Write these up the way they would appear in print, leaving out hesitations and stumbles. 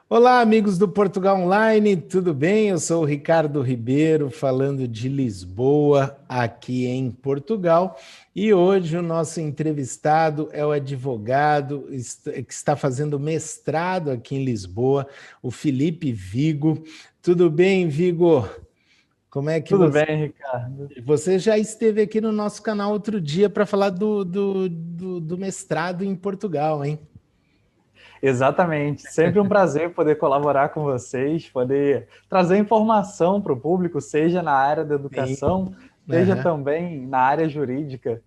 Olá, amigos do Portugal Online, tudo bem? Eu sou o Ricardo Ribeiro, falando de Lisboa, aqui em Portugal. E hoje o nosso entrevistado é o advogado que está fazendo mestrado aqui em Lisboa, o Felipe Vigo. Tudo bem, Vigo? Como é que Tudo você... bem, Ricardo? Você já esteve aqui no nosso canal outro dia para falar do mestrado em Portugal, hein? Exatamente. Sempre um prazer poder colaborar com vocês, poder trazer informação para o público, seja na área da Sim. educação, seja Aham. também na área jurídica.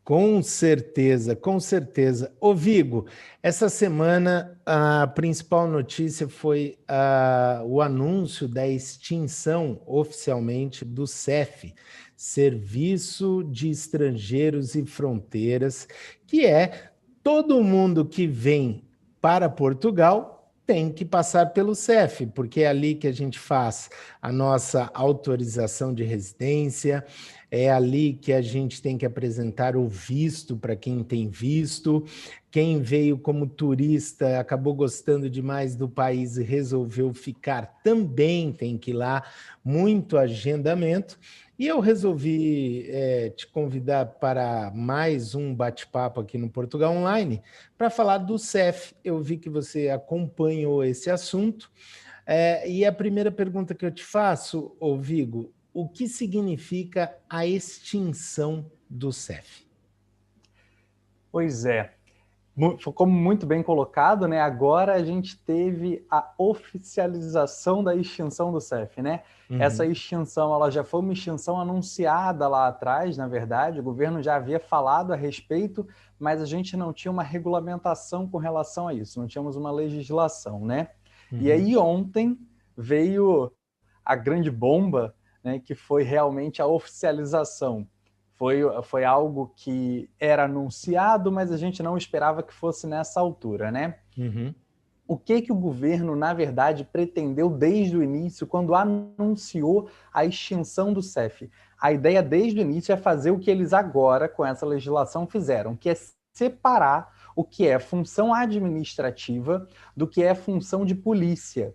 Com certeza, com certeza. Ô Vigo, essa semana a principal notícia foi o anúncio da extinção oficialmente do CEF, Serviço de Estrangeiros e Fronteiras, que é todo mundo que vem para Portugal tem que passar pelo CEF, porque é ali que a gente faz a nossa autorização de residência, é ali que a gente tem que apresentar o visto para quem tem visto. Quem veio como turista acabou gostando demais do país e resolveu ficar também tem que ir lá, muito agendamento. E eu resolvi te convidar para mais um bate-papo aqui no Portugal Online para falar do CEF. Eu vi que você acompanhou esse assunto. E a primeira pergunta que eu te faço, ô Vigo, o que significa a extinção do CEF? Pois é, como muito bem colocado, né? Agora a gente teve a oficialização da extinção do CEF, né? Essa Uhum, extinção, ela já foi uma extinção anunciada lá atrás, na verdade, o governo já havia falado a respeito, mas a gente não tinha uma regulamentação com relação a isso, não tínhamos uma legislação, né? E uhum, aí ontem veio a grande bomba, né, que foi realmente a oficialização. Foi algo que era anunciado, mas a gente não esperava que fosse nessa altura, né? uhum, O que o governo, na verdade, pretendeu desde o início, quando anunciou a extinção do CEF? A ideia desde o início é fazer o que eles agora, com essa legislação, fizeram, que é separar o que é função administrativa do que é função de polícia.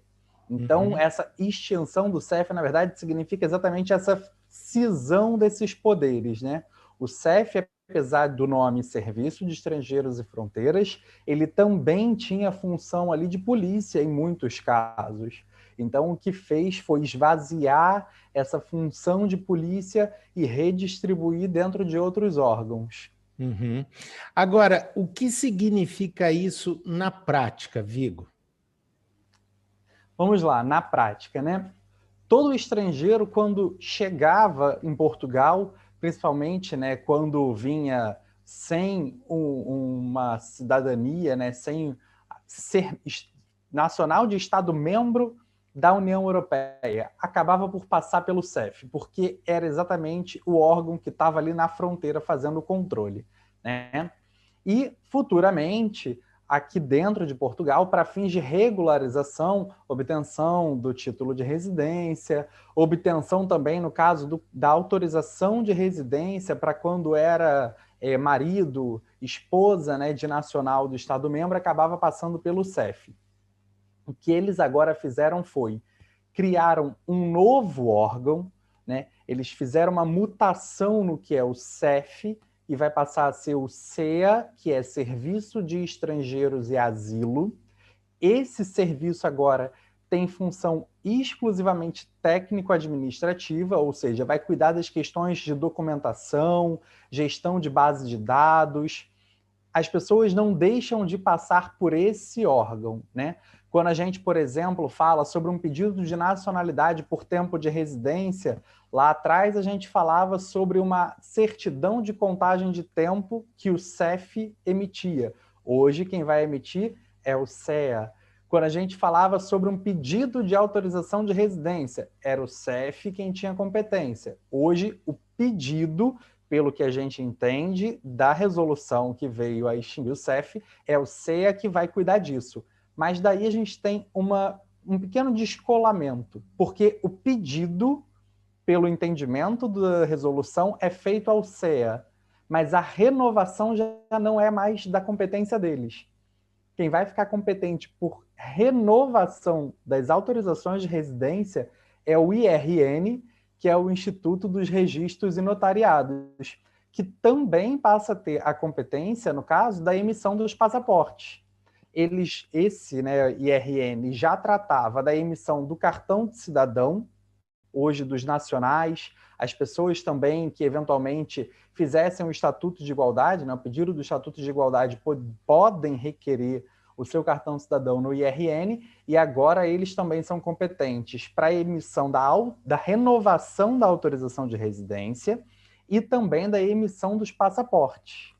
Então, uhum, essa extinção do CEF, na verdade, significa exatamente essa cisão desses poderes, né? O CEF, apesar do nome Serviço de Estrangeiros e Fronteiras, ele também tinha função ali de polícia em muitos casos. Então, o que fez foi esvaziar essa função de polícia e redistribuir dentro de outros órgãos. uhum. Agora, o que significa isso na prática, Vigo? Vamos lá, na prática, né? Todo estrangeiro, quando chegava em Portugal, principalmente, né, quando vinha sem uma cidadania, né, sem ser nacional de Estado membro da União Europeia, acabava por passar pelo CEF, porque era exatamente o órgão que estava ali na fronteira fazendo o controle, né? E futuramente, aqui dentro de Portugal, para fins de regularização, obtenção do título de residência, obtenção também, no caso da autorização de residência para quando era marido, esposa, né, de nacional do Estado-membro, acabava passando pelo CEF. O que eles agora fizeram foi criaram um novo órgão, né? Eles fizeram uma mutação no que é o CEF e vai passar a ser o SEA, que é Serviço de Estrangeiros e Asilo. Esse serviço agora tem função exclusivamente técnico-administrativa, ou seja, vai cuidar das questões de documentação, gestão de base de dados. As pessoas não deixam de passar por esse órgão, né? Quando a gente, por exemplo, fala sobre um pedido de nacionalidade por tempo de residência, lá atrás a gente falava sobre uma certidão de contagem de tempo que o CEF emitia. Hoje, quem vai emitir é o CEA. Quando a gente falava sobre um pedido de autorização de residência, era o CEF quem tinha competência. Hoje, o pedido, pelo que a gente entende da resolução que veio a extinguir o CEF, é o CEA que vai cuidar disso. Mas daí a gente tem um pequeno descolamento, porque o pedido, pelo entendimento da resolução, é feito ao CEA, mas a renovação já não é mais da competência deles. quem vai ficar competente por renovação das autorizações de residência é o IRN, que é o Instituto dos Registros e Notariados, que também passa a ter a competência, no caso, da emissão dos passaportes. Esse, né, IRN já tratava da emissão do cartão de cidadão, hoje dos nacionais, as pessoas também que eventualmente fizessem o Estatuto de Igualdade, né, o pedido do Estatuto de Igualdade, podem requerer o seu cartão cidadão no IRN, e agora eles também são competentes para a emissão da renovação da autorização de residência e também da emissão dos passaportes.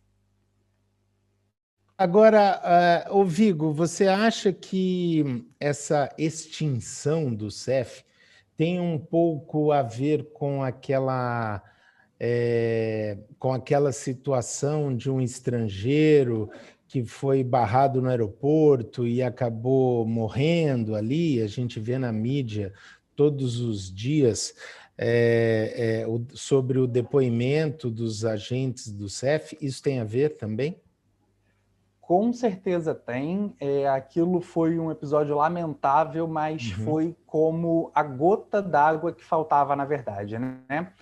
Agora, ô Vigo, você acha que essa extinção do CEF tem um pouco a ver com aquela situação de um estrangeiro que foi barrado no aeroporto e acabou morrendo ali? A gente vê na mídia todos os dias sobre o depoimento dos agentes do CEF. Isso tem a ver também? Com certeza tem. Aquilo foi um episódio lamentável, mas foi como a gota d'água que faltava, na verdade, né?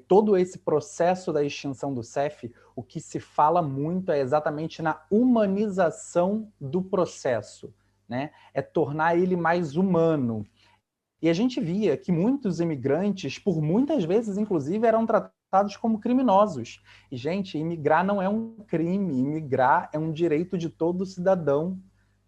Todo esse processo da extinção do CEF, o que se fala muito é exatamente na humanização do processo, né? É tornar ele mais humano. E a gente via que muitos imigrantes, por muitas vezes, inclusive, eram tratados como criminosos. E, gente, imigrar não é um crime, imigrar é um direito de todo cidadão.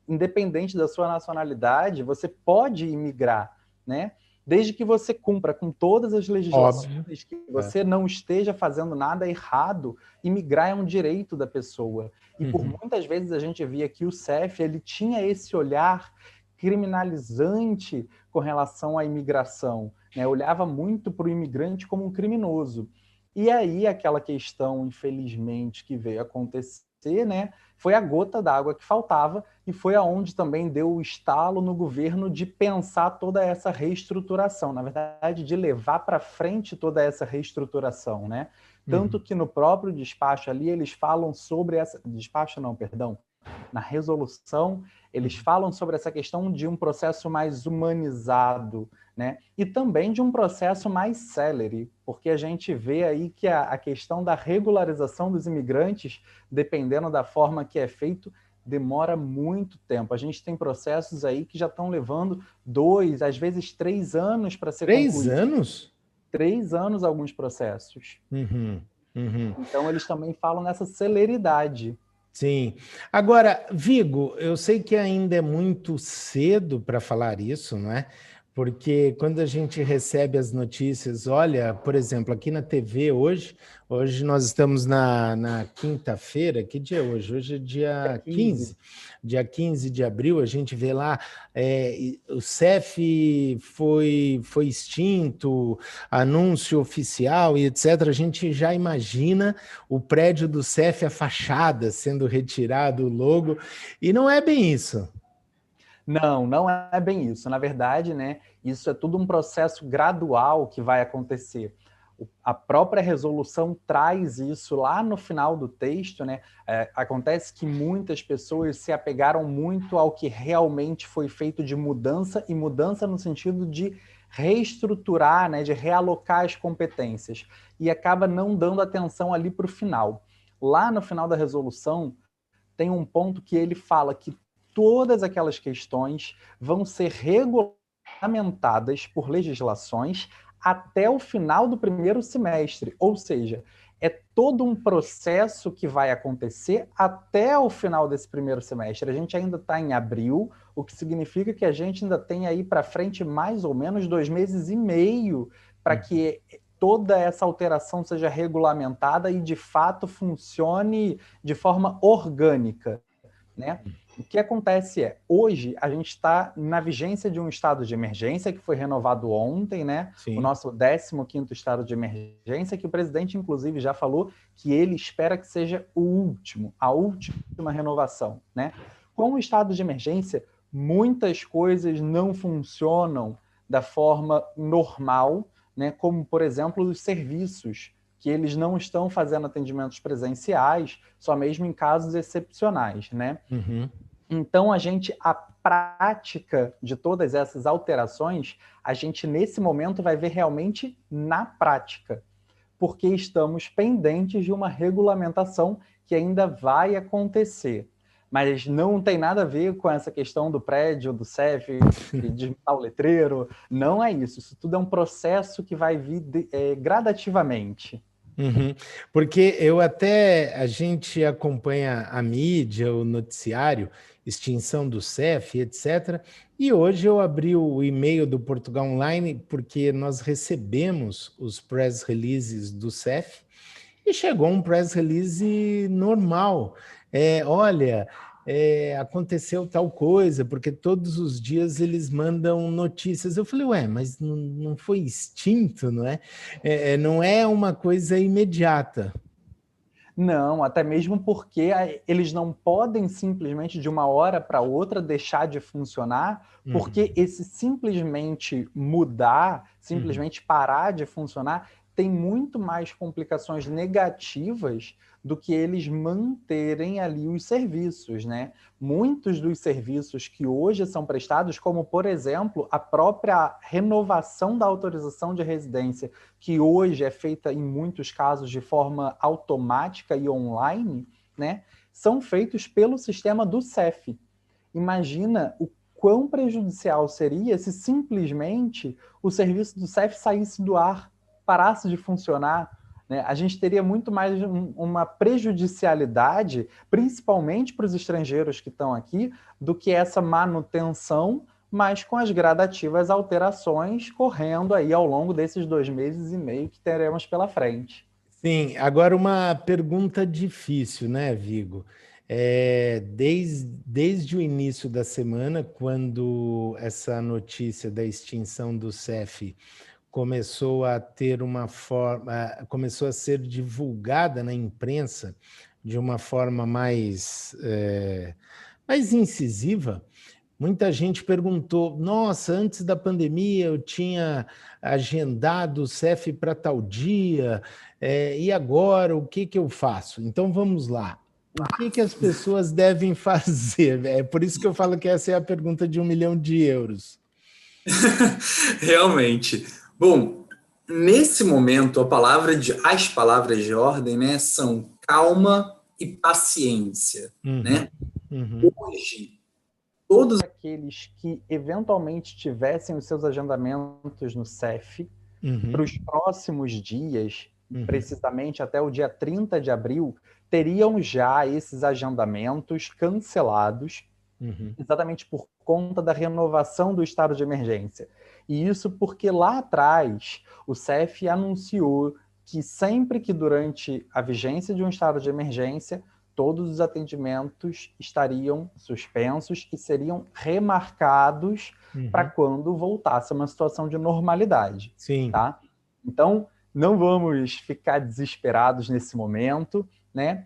Independente da sua nacionalidade, você pode imigrar, né? Desde que você cumpra com todas as legislações, que você não esteja fazendo nada errado, imigrar é um direito da pessoa. E por muitas vezes a gente via que o CEF ele tinha esse olhar criminalizante com relação à imigração, né? Olhava muito para o imigrante como um criminoso. E aí aquela questão, infelizmente, que veio acontecer, né? Foi a gota d'água que faltava e foi aonde também deu o estalo no governo de pensar toda essa reestruturação, na verdade, de levar para frente toda essa reestruturação, né? Tanto que no próprio despacho ali eles falam sobre essa... Despacho não, perdão. Na resolução, eles falam sobre essa questão de um processo mais humanizado, né? E também de um processo mais célere, porque a gente vê aí que a questão da regularização dos imigrantes, dependendo da forma que é feito, demora muito tempo. A gente tem processos aí que já estão levando 2, às vezes 3 anos para ser concluído. 3 anos? 3 anos alguns processos. Então, eles também falam nessa celeridade. Sim. Agora, Vigo, eu sei que ainda é muito cedo para falar isso, não é? Porque quando a gente recebe as notícias, olha, por exemplo, aqui na TV hoje nós estamos na quinta-feira, que dia é hoje? Hoje é dia 15. Dia 15 de abril, a gente vê lá, o CEF foi extinto, anúncio oficial e etc. A gente já imagina o prédio do CEF, a fachada sendo retirado, o logo, e não é bem isso. Não, não é bem isso. Na verdade, né, isso é tudo um processo gradual que vai acontecer. A própria resolução traz isso lá no final do texto, né? Acontece que muitas pessoas se apegaram muito ao que realmente foi feito de mudança, e mudança no sentido de reestruturar, né, de realocar as competências, e acaba não dando atenção ali para o final. Lá no final da resolução, tem um ponto que ele fala que todas aquelas questões vão ser regulamentadas por legislações até o final do primeiro semestre. Ou seja, é todo um processo que vai acontecer até o final desse primeiro semestre. A gente ainda está em abril, o que significa que a gente ainda tem aí para frente mais ou menos 2 meses e meio para que toda essa alteração seja regulamentada e, de fato, funcione de forma orgânica, né? O que acontece hoje a gente está na vigência de um estado de emergência que foi renovado ontem, né? Sim. O nosso 15º estado de emergência, que o presidente, inclusive, já falou que ele espera que seja o último, a última renovação, né? Com o estado de emergência, muitas coisas não funcionam da forma normal, né? Como, por exemplo, os serviços, que eles não estão fazendo atendimentos presenciais, só mesmo em casos excepcionais, né? Então, a prática de todas essas alterações, a gente, nesse momento, vai ver realmente na prática, porque estamos pendentes de uma regulamentação que ainda vai acontecer. Mas não tem nada a ver com essa questão do prédio, do CEF, de o letreiro, não é isso. Isso tudo é um processo que vai vir gradativamente. Uhum. Porque a gente acompanha a mídia, o noticiário, extinção do CEF, etc. E hoje eu abri o e-mail do Portugal Online porque nós recebemos os press releases do CEF e chegou um press release normal. Olha, aconteceu tal coisa, porque todos os dias eles mandam notícias. Eu falei, ué, mas não foi extinto, não é? Não é uma coisa imediata. Não, até mesmo porque eles não podem simplesmente de uma hora para outra deixar de funcionar, porque esse simplesmente mudar, simplesmente parar de funcionar, tem muito mais complicações negativas do que eles manterem ali os serviços, né? Muitos dos serviços que hoje são prestados, como, por exemplo, a própria renovação da autorização de residência, que hoje é feita, em muitos casos, de forma automática e online, né? São feitos pelo sistema do CEF. Imagina o quão prejudicial seria se simplesmente o serviço do CEF saísse do ar, parasse de funcionar, né? A gente teria muito mais uma prejudicialidade, principalmente para os estrangeiros que estão aqui, do que essa manutenção, mas com as gradativas alterações correndo aí ao longo desses 2 meses e meio que teremos pela frente. Sim, agora uma pergunta difícil, né, Vigo? Desde o início da semana, quando essa notícia da extinção do CEF começou a ter uma forma, começou a ser divulgada na imprensa de uma forma mais incisiva. Muita gente perguntou: nossa, antes da pandemia eu tinha agendado o CEF para tal dia, e agora o que eu faço? Então vamos lá. O que as pessoas devem fazer? É por isso que eu falo que essa é a pergunta de 1 milhão de euros. Realmente. Bom, nesse momento, as palavras de ordem, né, são calma e paciência, né? Hoje, todos aqueles que eventualmente tivessem os seus agendamentos no CEF para os próximos dias, precisamente até o dia 30 de abril, teriam já esses agendamentos cancelados, exatamente por conta da renovação do estado de emergência. E isso porque lá atrás o CEF anunciou que sempre que durante a vigência de um estado de emergência, todos os atendimentos estariam suspensos e seriam remarcados para quando voltasse a uma situação de normalidade. Sim. Tá? Então, não vamos ficar desesperados nesse momento, né?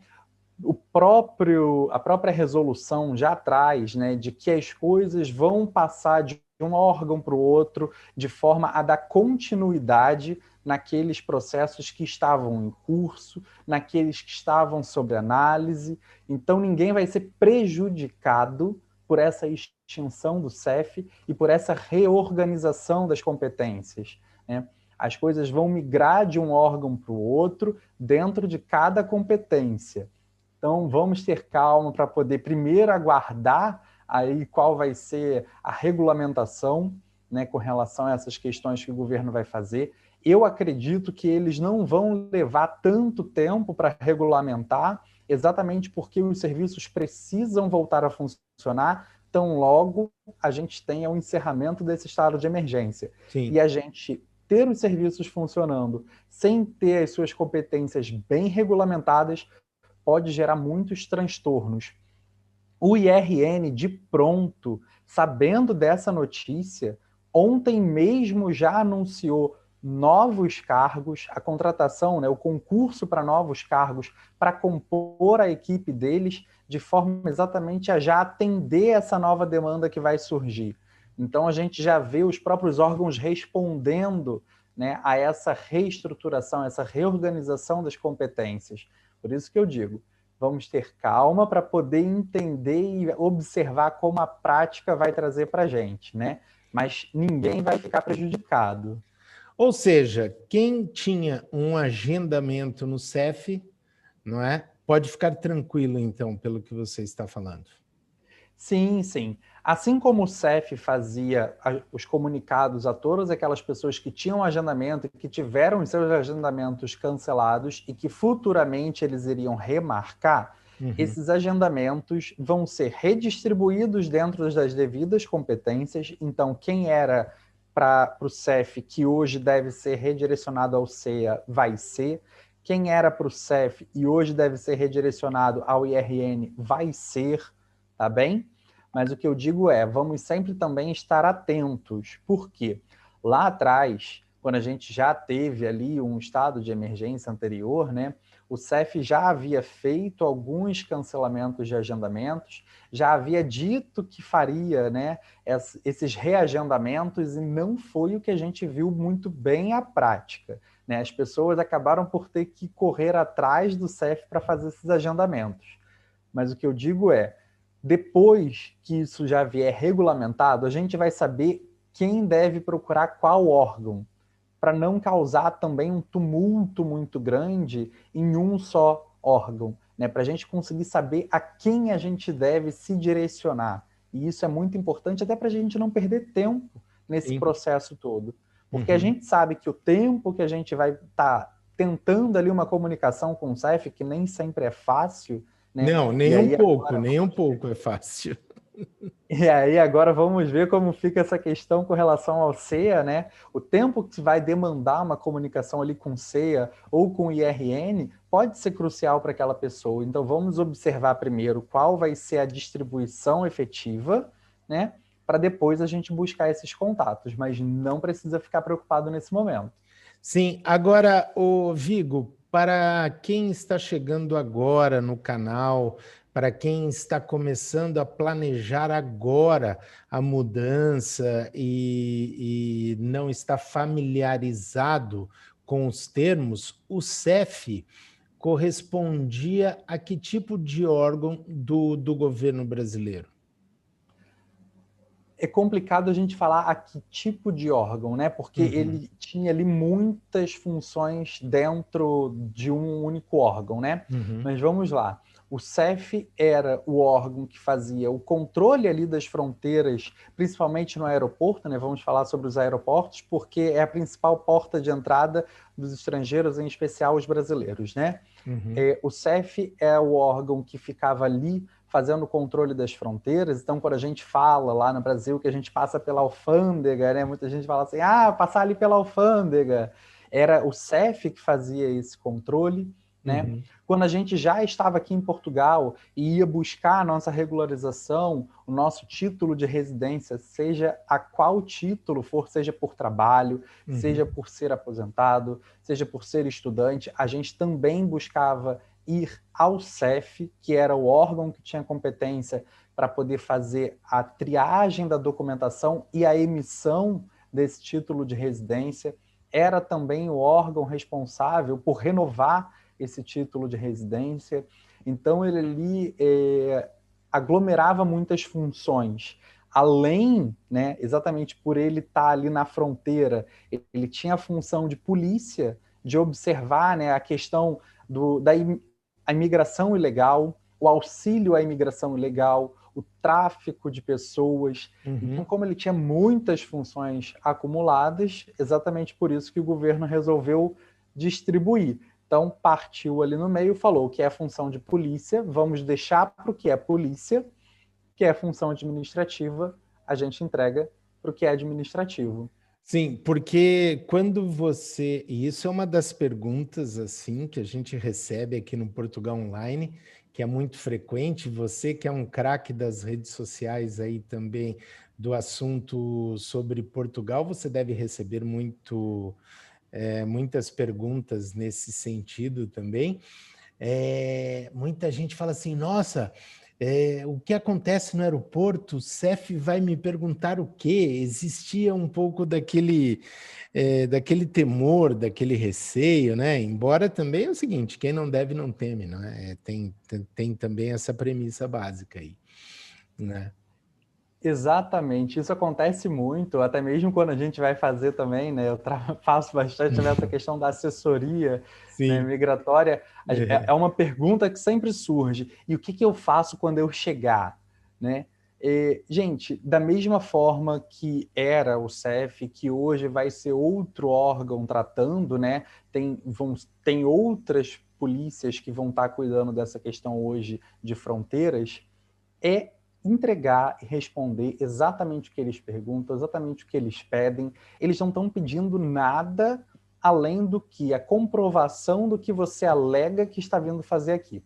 A própria resolução já traz, né, de que as coisas vão passar de um órgão para o outro de forma a dar continuidade naqueles processos que estavam em curso, naqueles que estavam sob análise. Então, ninguém vai ser prejudicado por essa extinção do CEF e por essa reorganização das competências, né? As coisas vão migrar de um órgão para o outro dentro de cada competência. Então, vamos ter calma para poder primeiro aguardar aí qual vai ser a regulamentação, né, com relação a essas questões que o governo vai fazer. Eu acredito que eles não vão levar tanto tempo para regulamentar, exatamente porque os serviços precisam voltar a funcionar tão logo a gente tenha o encerramento desse estado de emergência. Sim. E a gente ter os serviços funcionando sem ter as suas competências bem regulamentadas pode gerar muitos transtornos. O IRN, de pronto, sabendo dessa notícia, ontem mesmo já anunciou novos cargos, a contratação, né, o concurso para novos cargos para compor a equipe deles, de forma exatamente a já atender essa nova demanda que vai surgir. Então, a gente já vê os próprios órgãos respondendo, né, a essa reestruturação, essa reorganização das competências. Por isso que eu digo, Vamos ter calma para poder entender e observar como a prática vai trazer para a gente, né? Mas ninguém vai ficar prejudicado. Ou seja, quem tinha um agendamento no CEF, não é? Pode ficar tranquilo, então, pelo que você está falando. Sim, sim. Assim como o CEF fazia os comunicados a todas aquelas pessoas que tinham agendamento e que tiveram os seus agendamentos cancelados e que futuramente eles iriam remarcar, esses agendamentos vão ser redistribuídos dentro das devidas competências. Então, quem era para o CEF que hoje deve ser redirecionado ao CEA vai ser. Quem era para o CEF e hoje deve ser redirecionado ao IRN vai ser, tá bem? Mas o que eu digo é, vamos sempre também estar atentos. Por quê? Lá atrás, quando a gente já teve ali um estado de emergência anterior, né, o CEF já havia feito alguns cancelamentos de agendamentos, já havia dito que faria, né, esses reagendamentos e não foi o que a gente viu muito bem à prática, né? As pessoas acabaram por ter que correr atrás do CEF para fazer esses agendamentos. Mas o que eu digo é, depois que isso já vier regulamentado, a gente vai saber quem deve procurar qual órgão, para não causar também um tumulto muito grande em um só órgão, né? Para a gente conseguir saber a quem a gente deve se direcionar. E isso é muito importante até para a gente não perder tempo nesse processo todo. Porque a gente sabe que o tempo que a gente vai estar tentando ali uma comunicação com o CEF, que nem sempre é fácil, né? Não, nem um pouco, nem um pouco é fácil. E aí agora vamos ver como fica essa questão com relação ao CEA, né? O tempo que vai demandar uma comunicação ali com o CEA ou com o IRN pode ser crucial para aquela pessoa. Então vamos observar primeiro qual vai ser a distribuição efetiva, né? Para depois a gente buscar esses contatos, mas não precisa ficar preocupado nesse momento. Sim, agora, o Vigo, para quem está chegando agora no canal, para quem está começando a planejar agora a mudança e não está familiarizado com os termos, o CEF correspondia a que tipo de órgão do governo brasileiro? É complicado a gente falar a que tipo de órgão, né? Porque ele tinha ali muitas funções dentro de um único órgão, né? Mas vamos lá. O CEF era o órgão que fazia o controle ali das fronteiras, principalmente no aeroporto, né? Vamos falar sobre os aeroportos, porque é a principal porta de entrada dos estrangeiros, em especial os brasileiros, né? O CEF é o órgão que ficava ali fazendo o controle das fronteiras. Então, quando a gente fala lá no Brasil que a gente passa pela alfândega, né? Muita gente fala assim, passar ali pela alfândega. Era o CEF que fazia esse controle, né? Quando a gente já estava aqui em Portugal e ia buscar a nossa regularização, o nosso título de residência, seja a qual título for, seja por trabalho, seja por ser aposentado, seja por ser estudante, a gente também buscava ir ao CEF, que era o órgão que tinha competência para poder fazer a triagem da documentação e a emissão desse título de residência. Era também o órgão responsável por renovar esse título de residência. Então, ele ali aglomerava muitas funções. Além, né, exatamente por ele estar ali na fronteira, ele tinha a função de polícia, de observar, né, a questão a imigração ilegal, o auxílio à imigração ilegal, o tráfico de pessoas. Então, como ele tinha muitas funções acumuladas, exatamente por isso que o governo resolveu distribuir. Então, partiu ali no meio, falou que é a função de polícia, vamos deixar para o que é polícia, que é a função administrativa, a gente entrega para o que é administrativo. Sim, porque quando você... E isso é uma das perguntas assim que a gente recebe aqui no Portugal Online, que é muito frequente. Você que é um craque das redes sociais aí também do assunto sobre Portugal, você deve receber muitas perguntas nesse sentido também. Muita gente fala assim, nossa, O que acontece no aeroporto, o CEF vai me perguntar o quê? Existia um pouco daquele temor, daquele receio, né? Embora também é o seguinte, quem não deve não teme, não é? Tem também essa premissa básica aí, né? Exatamente, isso acontece muito, até mesmo quando a gente vai fazer também, né? Eu faço bastante nessa questão da assessoria, né, Sim. migratória. É. É uma pergunta que sempre surge: e o que eu faço quando eu chegar, né? Gente, da mesma forma que era o CEF, que hoje vai ser outro órgão tratando, né? Tem outras polícias que vão estar cuidando dessa questão hoje de fronteiras. Entregar e responder exatamente o que eles perguntam, exatamente o que eles pedem. Eles não estão pedindo nada além do que a comprovação do que você alega que está vindo fazer aqui.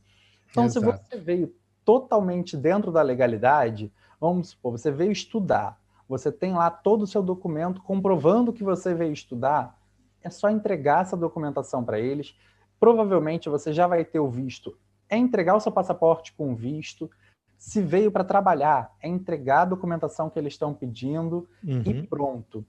Então, se Exato. você veio totalmente dentro da legalidade, vamos supor, você veio estudar, você tem lá todo o seu documento comprovando que você veio estudar, é só entregar essa documentação para eles. Provavelmente você já vai ter o visto. É entregar o seu passaporte com visto. Se veio para trabalhar, é entregar a documentação que eles estão pedindo e pronto.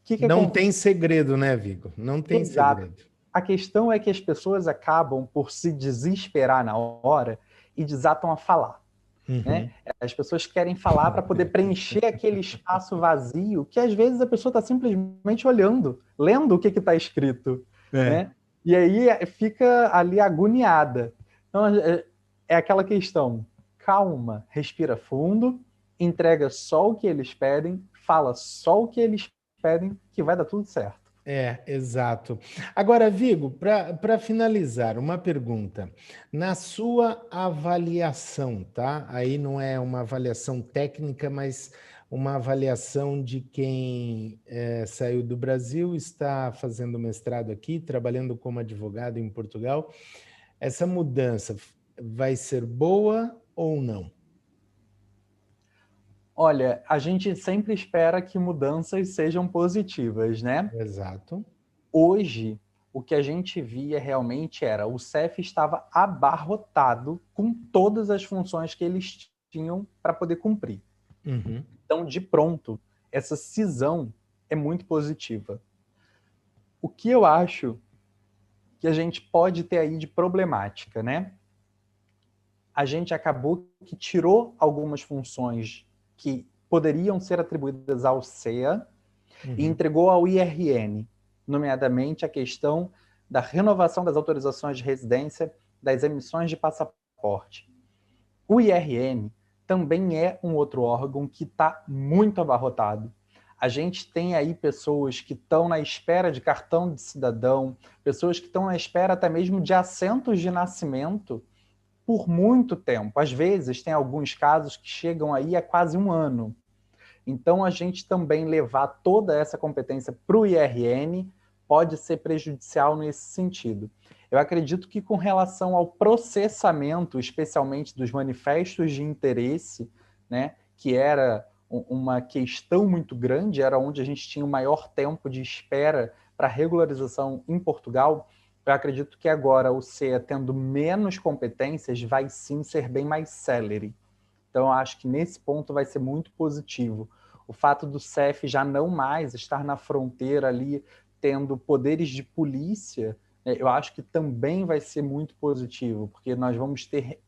Que Não acontece? tem segredo, né, Vigo? Não tem Exato. segredo. A questão é que as pessoas acabam por se desesperar na hora e desatam a falar. Né? As pessoas querem falar para poder preencher aquele espaço vazio que às vezes a pessoa está simplesmente olhando, lendo o que está escrito. Né? E aí fica ali agoniada. Então é aquela questão: calma, respira fundo, entrega só o que eles pedem, fala só o que eles pedem, que vai dar tudo certo. Exato. Agora, Vigo, para finalizar, uma pergunta. Na sua avaliação, tá? Aí não é uma avaliação técnica, mas uma avaliação de quem saiu do Brasil, está fazendo mestrado aqui, trabalhando como advogado em Portugal. Essa mudança vai ser boa ou não? Olha, a gente sempre espera que mudanças sejam positivas, né? Exato. Hoje, o que a gente via realmente era o CEF estava abarrotado com todas as funções que eles tinham para poder cumprir. Uhum. Então, de pronto, essa cisão é muito positiva. O que eu acho que a gente pode ter aí de problemática, né? A gente acabou que tirou algumas funções que poderiam ser atribuídas ao CEA e entregou ao IRN, nomeadamente a questão da renovação das autorizações de residência, das emissões de passaporte. O IRN também é um outro órgão que está muito abarrotado. A gente tem aí pessoas que estão na espera de cartão de cidadão, pessoas que estão na espera até mesmo de assentos de nascimento por muito tempo. Às vezes, tem alguns casos que chegam aí a quase um ano. Então, a gente também levar toda essa competência para o IRN pode ser prejudicial nesse sentido. Eu acredito que, com relação ao processamento, especialmente dos manifestos de interesse, né, que era uma questão muito grande, era onde a gente tinha o maior tempo de espera para regularização em Portugal, eu acredito que agora o CEA, tendo menos competências, vai sim ser bem mais célere. Então, eu acho que nesse ponto vai ser muito positivo. O fato do CEF já não mais estar na fronteira ali, tendo poderes de polícia, eu acho que também vai ser muito positivo, porque nós vamos ter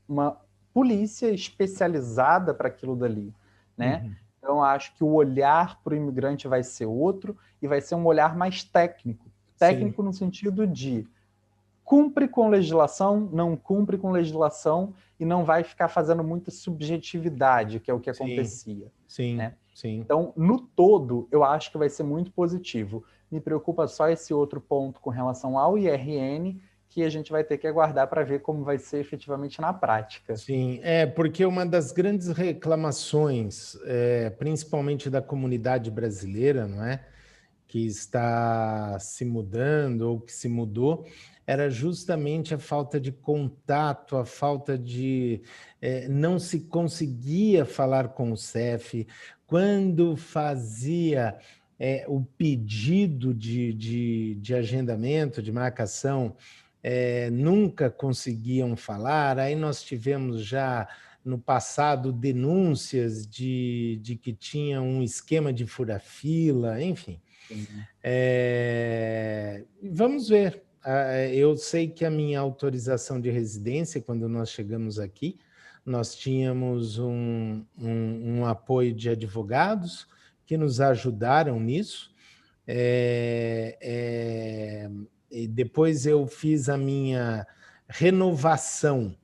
uma polícia especializada para aquilo dali, né? Então, eu acho que o olhar para o imigrante vai ser outro e vai ser um olhar mais técnico. Técnico no sentido de cumpre com legislação, não cumpre com legislação e não vai ficar fazendo muita subjetividade, que é o que acontecia. Sim, né? sim. Então, no todo, eu acho que vai ser muito positivo. Me preocupa só esse outro ponto com relação ao IRN, que a gente vai ter que aguardar para ver como vai ser efetivamente na prática. Sim, porque uma das grandes reclamações, principalmente da comunidade brasileira, não é? Que está se mudando ou que se mudou, era justamente a falta de contato, a falta de... não se conseguia falar com o CEF. Quando fazia o pedido de agendamento, de marcação, nunca conseguiam falar. Aí nós tivemos já no passado denúncias de que tinha um esquema de fura-fila, enfim. Vamos ver. Eu sei que a minha autorização de residência, quando nós chegamos aqui, nós tínhamos um apoio de advogados que nos ajudaram nisso. E depois eu fiz a minha renovação.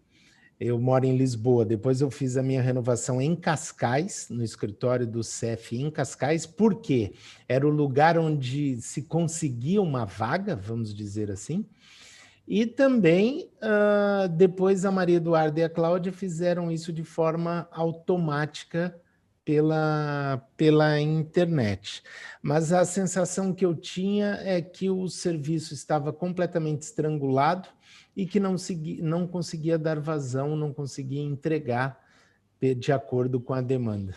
Eu moro em Lisboa. Depois eu fiz a minha renovação em Cascais, no escritório do CEF em Cascais, porque era o lugar onde se conseguia uma vaga, vamos dizer assim. E também, depois a Maria Eduarda e a Cláudia fizeram isso de forma automática pela internet. Mas a sensação que eu tinha é que o serviço estava completamente estrangulado e que não conseguia dar vazão, não conseguia entregar de acordo com a demanda.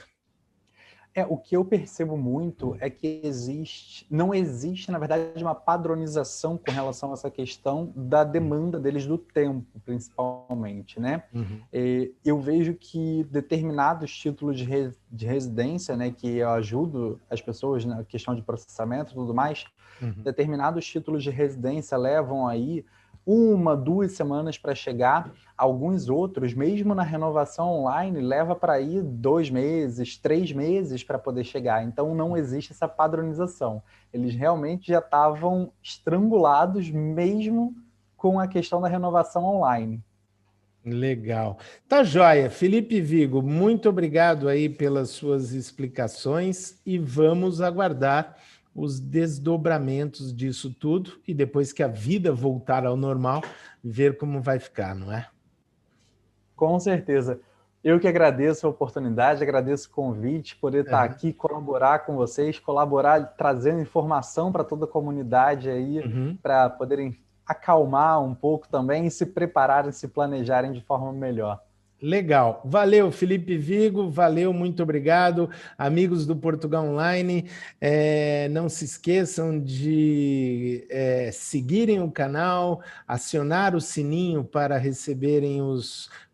O que eu percebo muito é que não existe, na verdade, uma padronização com relação a essa questão da demanda deles do tempo, principalmente, né? Uhum. Eu vejo que determinados títulos de residência, né, que eu ajudo as pessoas na questão de processamento e tudo mais, determinados títulos de residência levam aí 1, 2 semanas para chegar. Alguns outros, mesmo na renovação online, leva para aí 2 meses, 3 meses para poder chegar. Então, não existe essa padronização. Eles realmente já estavam estrangulados mesmo com a questão da renovação online. Legal. Tá joia. Felipe Vigo, muito obrigado aí pelas suas explicações e vamos aguardar os desdobramentos disso tudo e depois que a vida voltar ao normal, ver como vai ficar, não é? Com certeza. Eu que agradeço a oportunidade, agradeço o convite, poder estar aqui, colaborar com vocês, trazendo informação para toda a comunidade aí, para poderem acalmar um pouco também e se prepararem, se planejarem de forma melhor. Legal. Valeu, Felipe Vigo. Valeu, muito obrigado. Amigos do Portugal Online, não se esqueçam de seguirem o canal, acionar o sininho para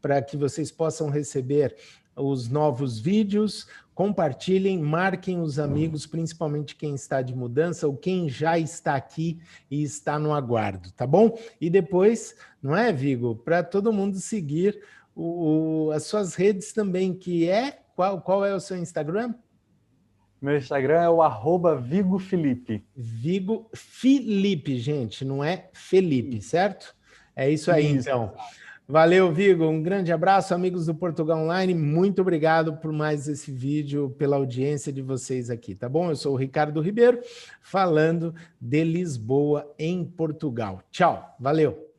para que vocês possam receber os novos vídeos. Compartilhem, marquem os amigos, principalmente quem está de mudança ou quem já está aqui e está no aguardo, tá bom? E depois, não é, Vigo? Para todo mundo seguir as suas redes também, que é... Qual é o seu Instagram? Meu Instagram é o @VigoFelipe. Vigo Felipe, gente, não é Felipe, certo? É isso aí, então. Valeu, Vigo. Um grande abraço, amigos do Portugal Online. Muito obrigado por mais esse vídeo, pela audiência de vocês aqui, tá bom? Eu sou o Ricardo Ribeiro, falando de Lisboa, em Portugal. Tchau, valeu.